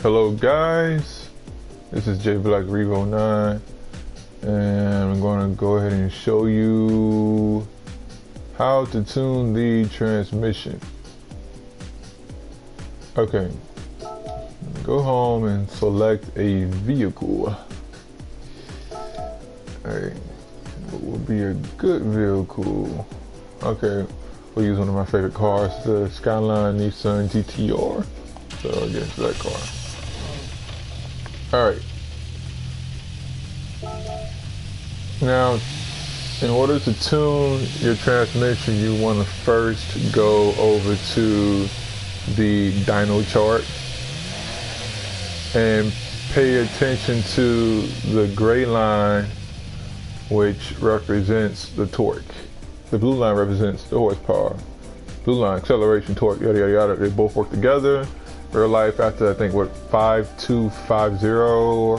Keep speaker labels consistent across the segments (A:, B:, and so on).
A: Hello guys, this is J Black Revo 9 and I'm going to go ahead and show you how to tune the transmission. Okay, go home and select a vehicle. Alright, what would be a good vehicle? Okay, we'll use one of my favorite cars, the Skyline Nissan GTR. So I'll get into that car. Alright. Now, in order to tune your transmission, you want to first go over to the dyno chart and pay attention to the gray line, which represents the torque. The blue line represents the horsepower. Blue line, acceleration, torque, yada yada yada. They both work together. Real life, after I think what 5250 or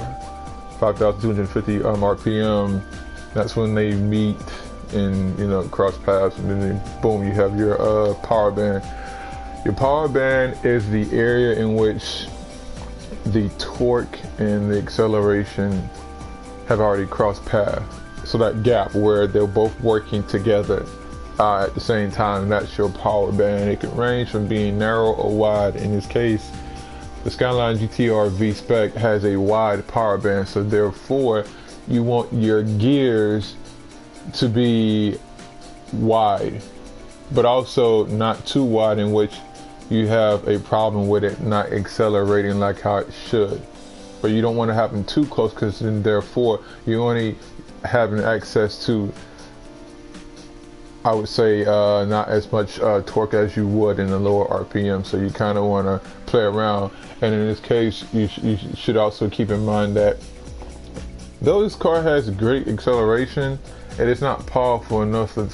A: 5250 RPM, that's when they meet and cross paths, and then boom, you have your power band. Your power band is the area in which the torque and the acceleration have already crossed paths. So that gap where they're both working together at the same time, that's your power band. It can range from being narrow or wide. In this case, the Skyline GTR V-Spec has a wide power band, so therefore you want your gears to be wide, but also not too wide in which you have a problem with it not accelerating like how it should. But you don't want to have them too close, because then therefore you're only having access to, I would say, not as much torque as you would in the lower RPM. So you kind of want to play around. And in this case, you should also keep in mind that though this car has great acceleration, it is not powerful enough. It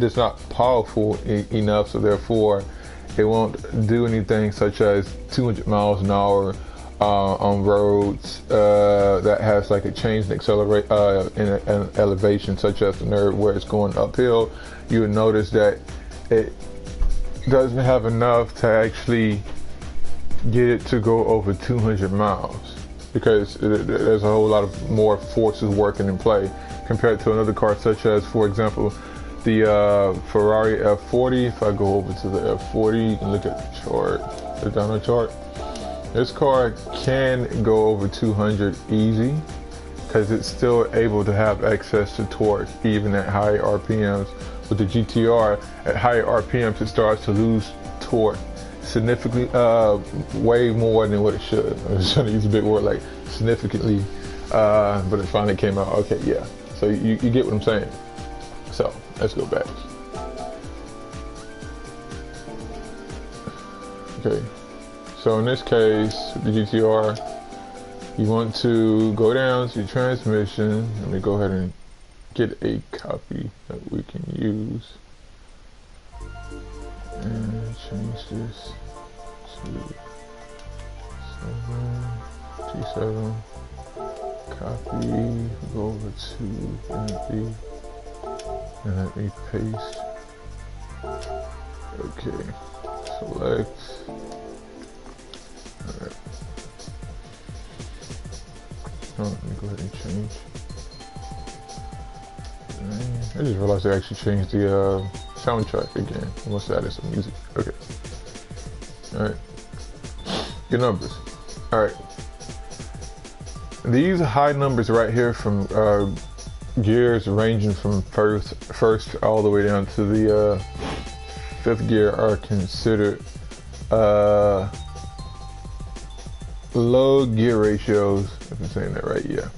A: is not powerful enough. So therefore, it won't do anything such as 200 miles an hour on roads that has like a change in in an elevation, such as the nerve where it's going uphill. You would notice that it doesn't have enough to actually get it to go over 200 miles, because there's a whole lot of more forces working in play compared to another car, such as, for example, the Ferrari F40. If I go over to the F40, you can look at the chart, the dyno chart. This car can go over 200 easy, because it's still able to have access to torque even at high RPMs. With the GTR, at higher RPMs, it starts to lose torque significantly, way more than what it should. I was trying to use a big word like significantly, but it finally came out. Okay, yeah. So you get what I'm saying. So let's go back. Okay. So in this case, the GTR, you want to go down to your transmission. Let me go ahead and get a copy that we can use. And change this to T7. Copy, go over to empty, and let me paste. Okay, select. Alright. Let me go ahead and change. I just realized I actually changed the soundtrack again. I must have added some music. Okay. Alright. Your numbers. Alright. These high numbers right here from gears ranging from first all the way down to the fifth gear are considered low gear ratios, if I'm saying that right. Yeah,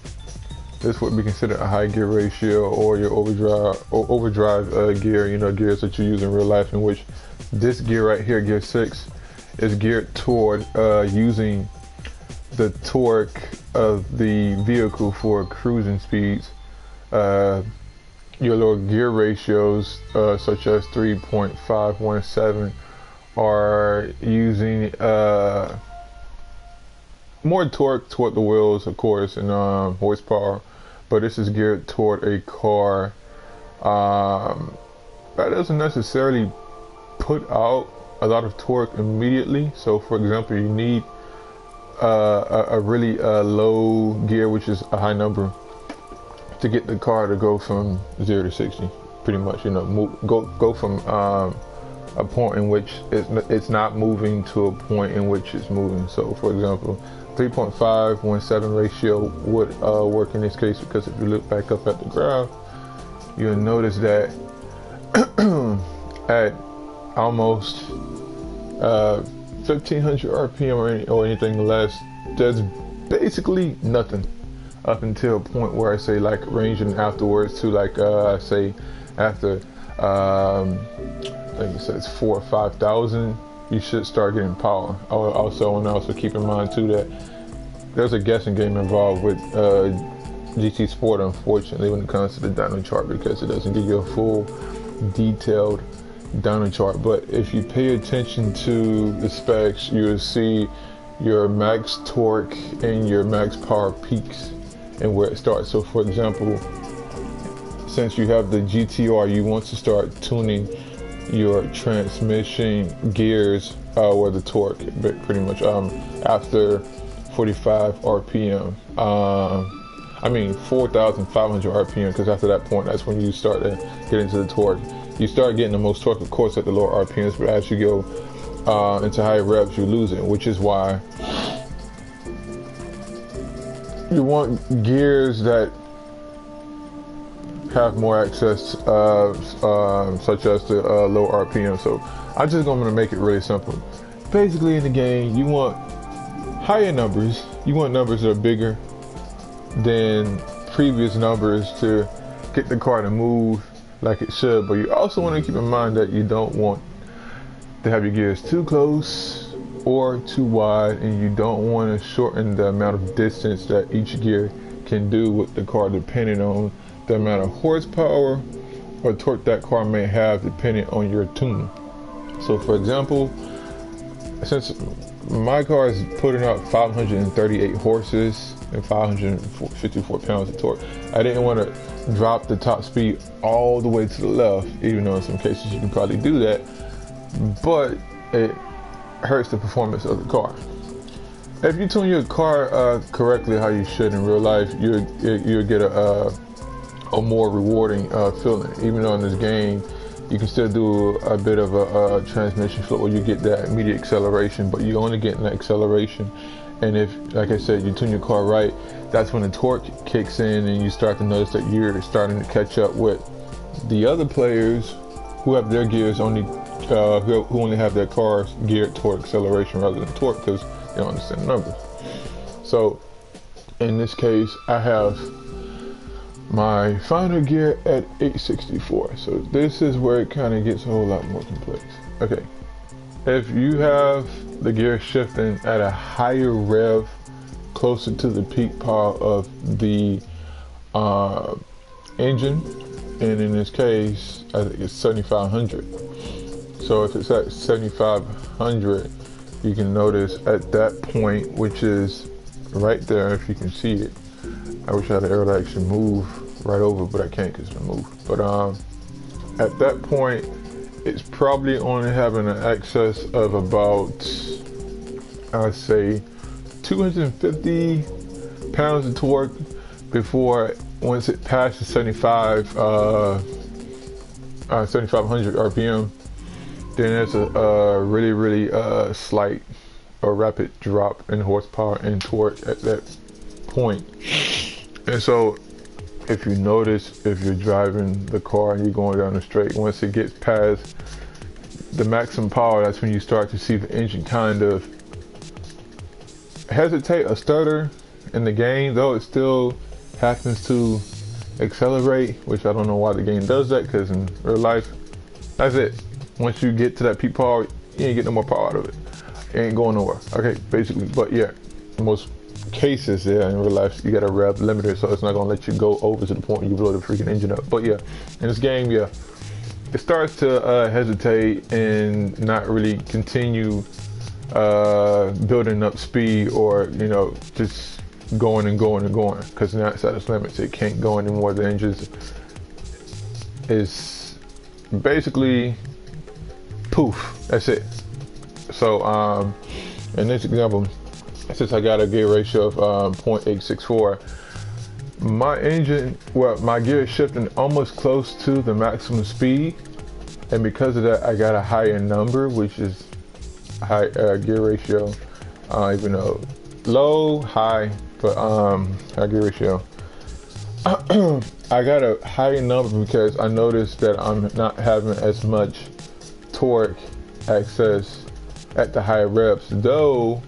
A: this would be considered a high gear ratio, or your overdrive gear, gears that you use in real life, in which this gear right here, gear 6, is geared toward using the torque of the vehicle for cruising speeds. Your lower gear ratios, such as 3.517, are using more torque toward the wheels, of course, and horsepower, but this is geared toward a car that doesn't necessarily put out a lot of torque immediately. So for example, you need a really low gear, which is a high number, to get the car to go from 0 to 60. Pretty much, you know, go from a point in which it's not moving to a point in which it's moving. So, for example, 3.517 ratio would work in this case, because if you look back up at the graph, you'll notice that at almost 1500 RPM or anything less, there's basically nothing up until a point where I say like ranging afterwards to like I say after I think it says 4,000 or 5,000, you should start getting power. Also keep in mind too that there's a guessing game involved with Gtsport, unfortunately, when it comes to the dyno chart, because it doesn't give you a full detailed dyno chart. But if you pay attention to the specs, you'll see your max torque and your max power peaks and where it starts. So for example, since you have the GTR, you want to start tuning your transmission gears or the torque, but pretty much after 45 RPM. I mean 4,500 RPM, because after that point, that's when you start to get into the torque. You start getting the most torque, of course, at the lower RPMs, but as you go into higher revs, you lose it, which is why you want gears that have more access, such as the low RPM. So I'm just going to make it really simple. Basically, in the game, you want higher numbers. You want numbers that are bigger than previous numbers to get the car to move like it should. But you also want to keep in mind that you don't want to have your gears too close or too wide, and you don't want to shorten the amount of distance that each gear can do with the car, depending on the amount of horsepower or torque that car may have, depending on your tune. So for example, since my car is putting out 538 horses and 554 pounds of torque, I didn't want to drop the top speed all the way to the left, even though in some cases you can probably do that, but it hurts the performance of the car. If you tune your car correctly, how you should in real life, you'll get a more rewarding feeling. Even though in this game you can still do a bit of a transmission flow where you get that immediate acceleration, but you only get that acceleration. And if, like I said, you tune your car right, that's when the torque kicks in, and you start to notice that you're starting to catch up with the other players who have their gears only, who only have their cars geared toward acceleration rather than torque, because they don't understand the numbers. So in this case, I have my final gear at 864. So this is where it kind of gets a whole lot more complex. Okay, if you have the gear shifting at a higher rev, closer to the peak power of the engine, and in this case, I think it's 7,500. So if it's at 7,500, you can notice at that point, which is right there, if you can see it. I wish I had an arrow to actually move right over, but I can't because it's moved. But at that point, it's probably only having an excess of about, I'd say, 250 pounds of torque before, once it passes 7,500 RPM, then there's a really slight or rapid drop in horsepower and torque at that point. And so if you notice, if you're driving the car and you're going down the straight, once it gets past the maximum power, that's when you start to see the engine kind of hesitate or stutter in the game, though it still happens to accelerate, which I don't know why the game does that, because in real life, that's it. Once you get to that peak power, you ain't get no more power out of it. It ain't going nowhere. Okay, basically. But yeah, in most cases, yeah, in real life, you got a rev limiter, so it's not gonna let you go over to the point where you blow the freaking engine up. But yeah, in this game, yeah, it starts to hesitate and not really continue building up speed, or just going and going and going, because now it's at its limits. It can't go anymore. The engine is basically poof. That's it. So in this example, since I got a gear ratio of 0.864, my engine, well, my gear is shifting almost close to the maximum speed, and because of that, I got a higher number, which is high gear ratio, even though low, high, but high gear ratio. I got a higher number because I noticed that I'm not having as much torque access at the higher reps, though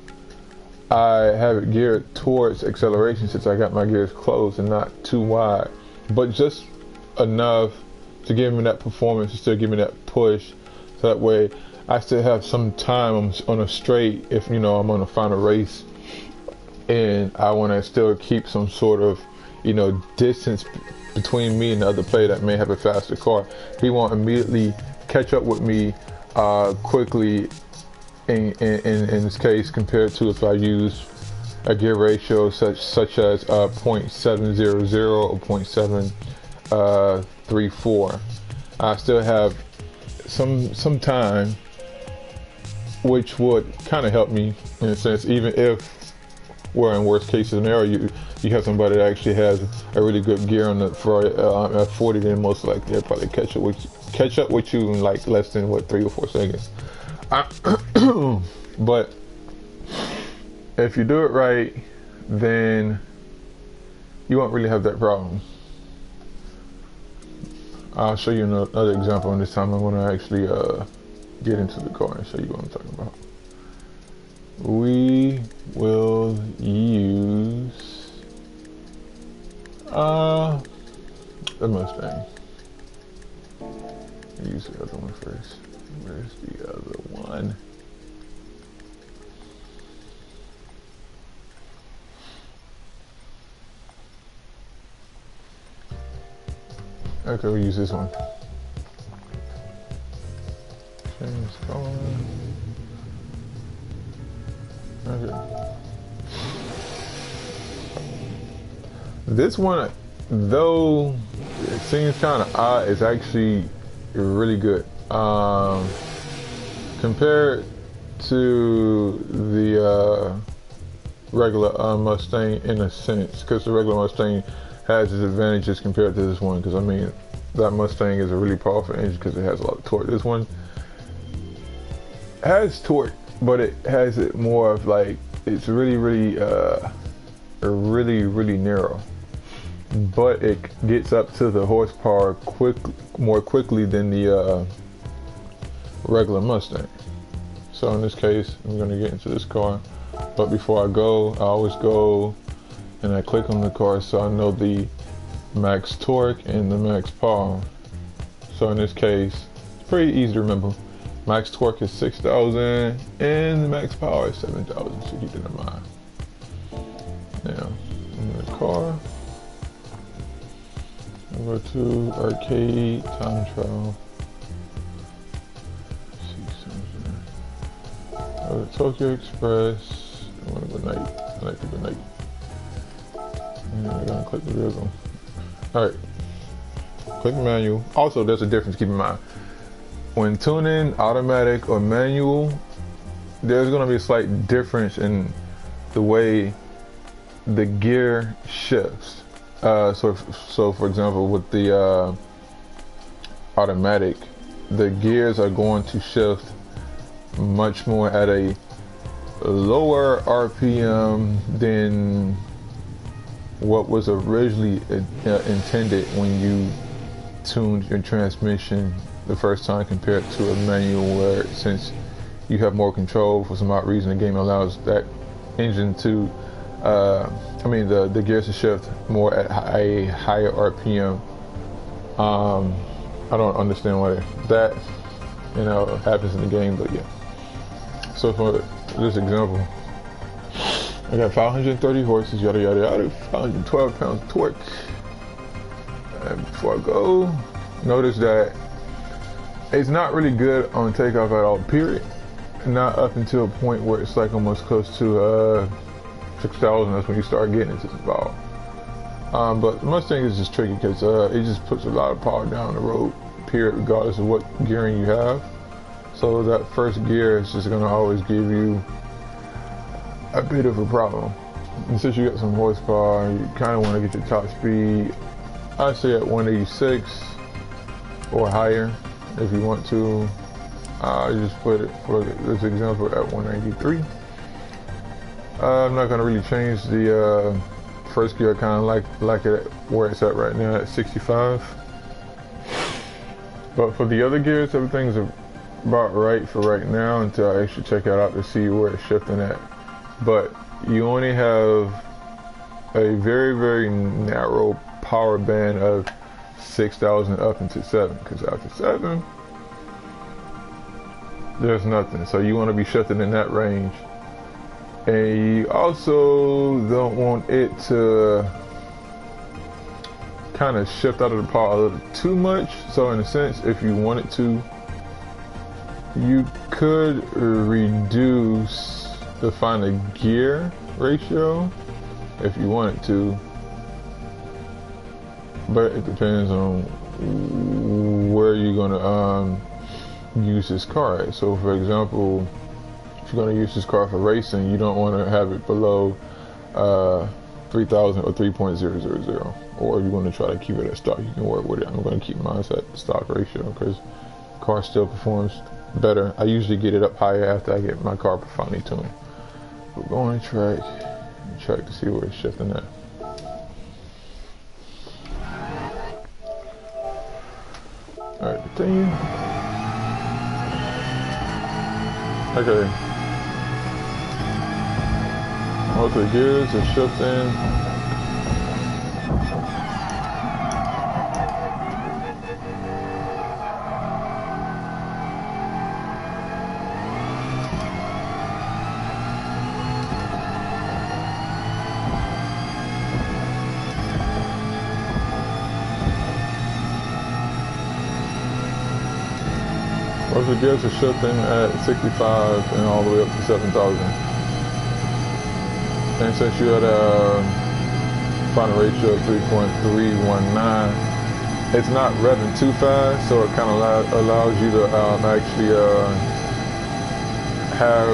A: I have it geared towards acceleration since I got my gears closed and not too wide, but just enough to give me that performance and still give me that push, so that way I still have some time on a straight if, you know, I'm on a final race and I want to still keep some sort of, you know, distance between me and the other player that may have a faster car. He won't immediately catch up with me quickly in this case, compared to if I use a gear ratio such as 0.700 or 0.734. I still have some time, which would kind of help me in a sense, even if we're in worst case scenario, you have somebody that actually has a really good gear on the for at 40, then most likely they'll probably catch up with you in like less than 3 or 4 seconds. But if you do it right, then you won't really have that problem. I'll show you another example, and this time I'm going to actually get into the car and show you what I'm talking about. We will use the Mustang. Use the other one first. Where's the other one? Okay, we'll use this one. Change color. Okay. This one, though it seems kind of odd, is actually really good. Compared to the regular Mustang in a sense, because the regular Mustang has its advantages compared to this one, because I mean that Mustang is a really powerful engine because it has a lot of torque. This one has torque, but it has it more of like, it's really narrow, but it gets up to the horsepower more quickly than the regular Mustang. So in this case, I'm going to get into this car, but before I go, I always go and I click on the car so I know the max torque and the max power. So in this case, it's pretty easy to remember. Max torque is 6,000 and the max power is 7,000, so keep that in mind. Now, in the car, I'll go to arcade, time trial. Go to Tokyo Express. I want to go night. I like to go night. And I'm gonna click the vehicle. Alright. Click manual. Also, there's a difference, keep in mind. When tuning automatic or manual, there's gonna be a slight difference in the way the gear shifts. So for example, with the automatic, the gears are going to shift much more at a lower RPM than what was originally intended when you tuned your transmission the first time compared to a manual, where since you have more control for some odd reason, the game allows that engine to the gears to shift more at a higher RPM. I don't understand why that happens in the game, but yeah. So for this example, I got 530 horses, yada yada yada, 512 pounds torque. And before I go, notice that it's not really good on takeoff at all, period. Not up until a point where it's like almost close to 6,000. That's when you start getting into the ball. But the Mustang is just tricky because it just puts a lot of power down the road, period, regardless of what gearing you have. So that first gear is just going to always give you a bit of a problem. And since you got some horsepower, you kind of want to get your top speed, I say at 186 or higher if you want to. I just put it for this example at 193. I'm not going to really change the first gear. I kind of like it where it's at right now at 65. But for the other gears, everything's about right for right now until I actually check it out to see where it's shifting at. But you only have a very, very narrow power band of 6,000 up into 7, because after 7, there's nothing. So you want to be shifting in that range. And you also don't want it to kind of shift out of the power a little too much. So in a sense, if you wanted to, you could reduce the final gear ratio if you wanted to, but it depends on where you're gonna use this car at. So for example, if you're gonna use this car for racing, you don't want to have it below 3,000 or 3.000. Or if you want to try to keep it at stock, you can work with it. I'm going to keep mine at stock ratio because the car still performs better. I usually get it up higher after I get my car finally tuned. We're going to check to see where it's shifting at. Alright, continue. Okay. Most of the gears are shifting. Most of the gears are shifting at 65 and all the way up to 7,000. And since you had a final ratio of 3.319, it's not revving too fast, so it kind of allows you to actually have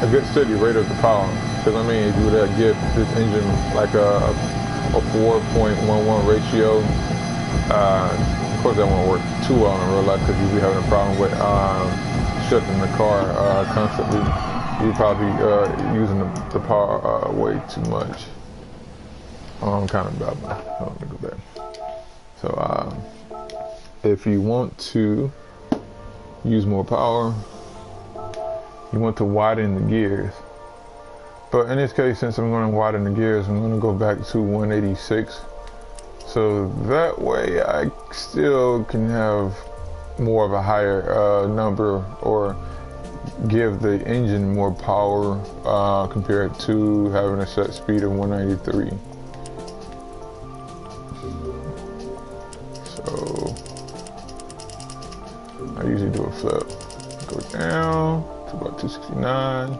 A: a good steady rate of the power. Because I mean, if you would have give this engine like a 4.11 ratio, of course that won't work too well in real life because you'll be having a problem with shifting the car constantly. You're probably using the power way too much. I'm kind of babbling. Let me go back. So if you want to use more power, you want to widen the gears. But in this case, since I'm going to widen the gears, I'm going to go back to 186. So that way I still can have more of a higher number or give the engine more power compared to having a set speed of 193. So I usually do a flip. Go down to about 269.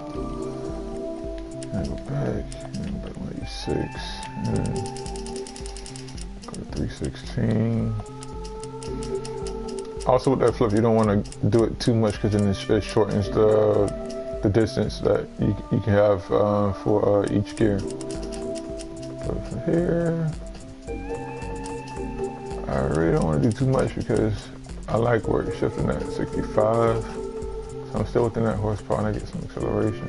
A: And go back. And go back 186. And 316. Also with that flip, you don't want to do it too much because then it shortens the distance that you can have for each gear. So from here, I really don't want to do too much because I like where it's shifting at 65. So I'm still within that horsepower and I get some acceleration.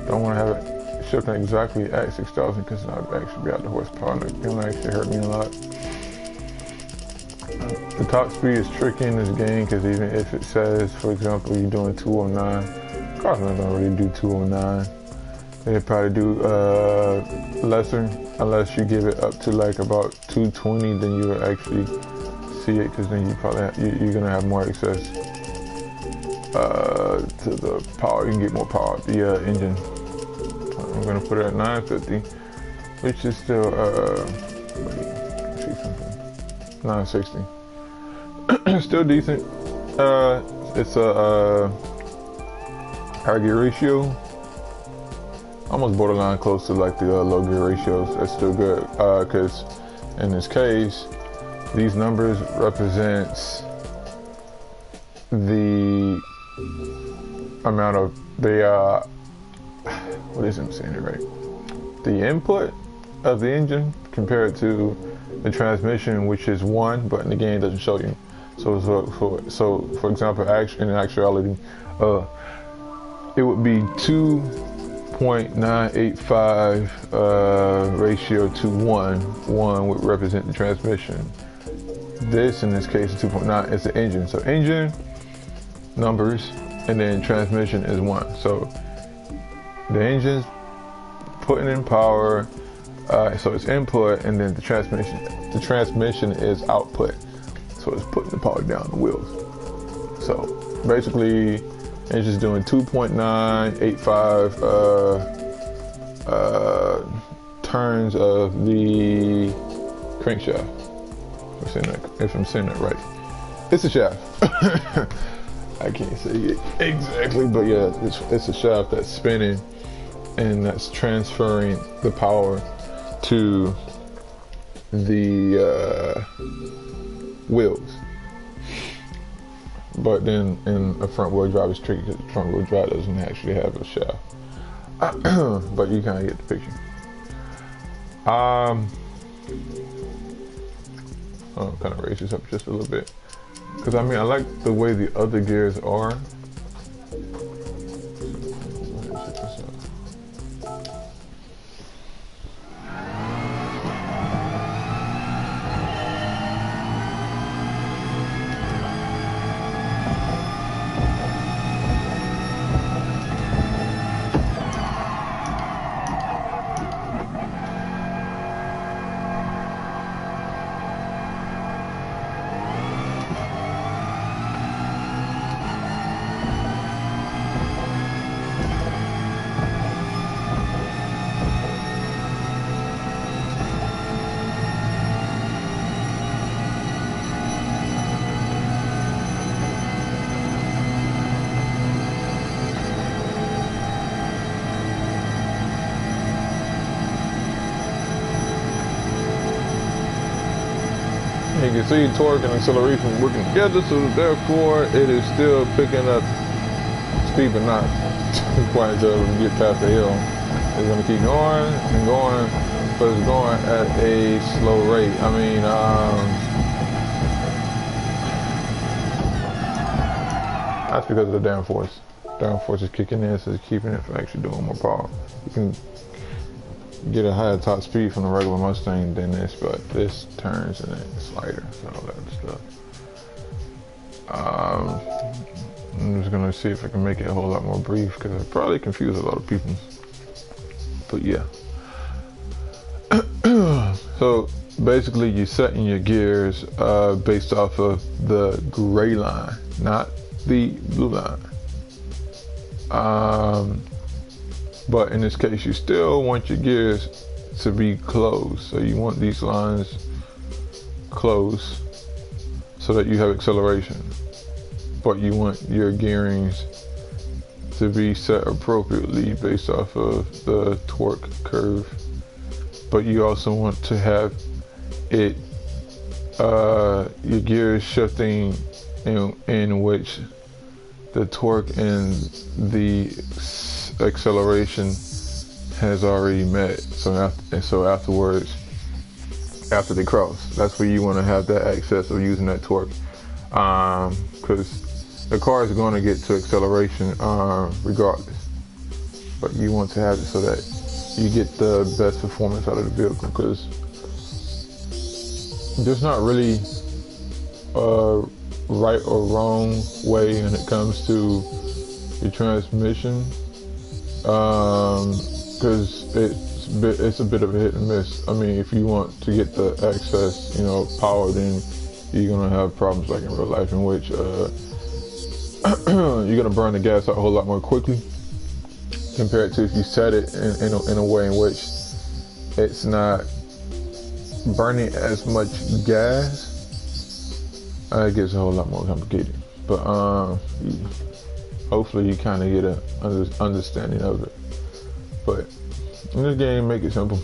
A: Don't want to have it shifting exactly at 6,000 because I'd actually be out the horsepower and it'll actually hurt me a lot. The top speed is tricky in this game because even if it says, for example, you're doing 209, cars not gonna really do 209. They probably do lesser unless you give it up to like about 220. Then you will actually see it because then you probably you're gonna have more access to the power. You can get more power out the engine. I'm gonna put it at 950, which is still let's see something. 960. Still decent. It's a high gear ratio, almost borderline close to like the low gear ratios. That's still good because in this case, these numbers represents the amount of the what is I'm saying it right? The input of the engine compared to the transmission, which is 1, but in the game it doesn't show you. So for example, in actuality, it would be 2.985 ratio to 1. 1 would represent the transmission. This, in this case, 2.9 is the engine. So engine numbers, and then transmission is 1. So the engine's putting in power, so it's input, and then the transmission is output. So it's putting the power down the wheels. So basically, it's just doing 2.985 turns of the crankshaft. If I'm saying that right, it's a shaft. I can't say it exactly, but yeah, it's a shaft that's spinning and that's transferring the power to the wheels. But then in a front wheel drive is tricky because the front wheel drive doesn't actually have a shaft. But you kind of get the picture. I'll kind of raise this up just a little bit, because I mean, I like the way the other gears are. You can see torque and acceleration working together, so therefore it is still picking up speed, but not quite until we get past the hill. It's going to keep going and going, but it's going at a slow rate. I mean, that's because of the downforce. Downforce is kicking in, so it's keeping it from actually doing more power. You can get a higher top speed from the regular Mustang than this, but this turns and it's slider, so all that stuff. I'm just gonna see if I can make it a whole lot more brief, because it probably confused a lot of people. But yeah. So basically, you're setting your gears based off of the gray line, not the blue line. But in this case, you still want your gears to be closed. So you want these lines closed so that you have acceleration. But you want your gearings to be set appropriately based off of the torque curve. But you also want to have it, your gears shifting in which the torque and the acceleration has already met. So afterwards, after they cross, that's where you want to have that access of using that torque, because the car is going to get to acceleration regardless. But you want to have it so that you get the best performance out of the vehicle, because there's not really a right or wrong way when it comes to your transmission, because it's a bit of a hit and miss. I mean, if you want to get the excess, power, then you're gonna have problems like in real life, in which you're gonna burn the gas out a whole lot more quickly compared to if you set it in a way in which it's not burning as much gas. It gets a whole lot more complicated, but hopefully you kind of get an understanding of it. But in this game, make it simple.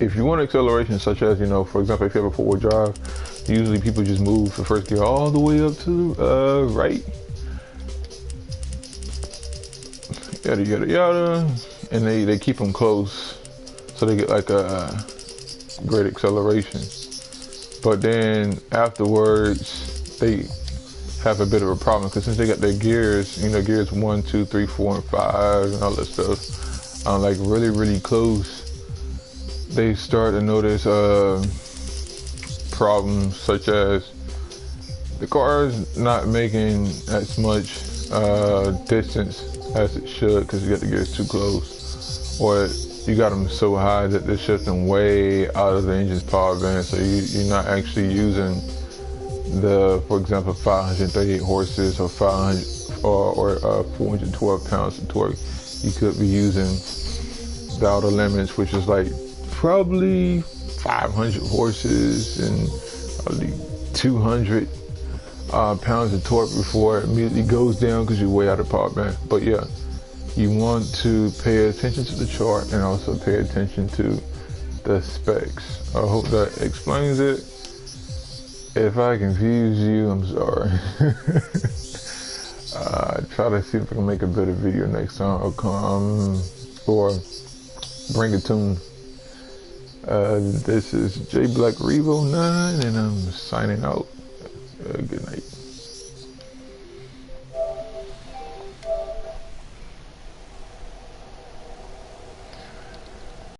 A: If you want acceleration, such as, for example, if you have a 4-wheel drive, usually people just move the first gear all the way up to right. yada yada yada, and they keep them close so they get like a great acceleration. But then afterwards they have a bit of a problem because since they got their gears, you know, gears 1, 2, 3, 4, and 5 and all that stuff, like really close, they start to notice problems such as the car is not making as much distance as it should because you got the gears too close, or you got them so high that they're shifting way out of the engine's power band, so you're not actually using the, for example, 538 horses or 412 pounds of torque. You could be using the outer limits, which is like probably 500 horses and probably 200 pounds of torque before it immediately goes down because you're way out of power band. But yeah, you want to pay attention to the chart and also pay attention to the specs. I hope that explains it. If I confuse you, I'm sorry. Try to see if I can make a better video next time or bring a tune. This is J Black Revo 9 and I'm signing out. Good night.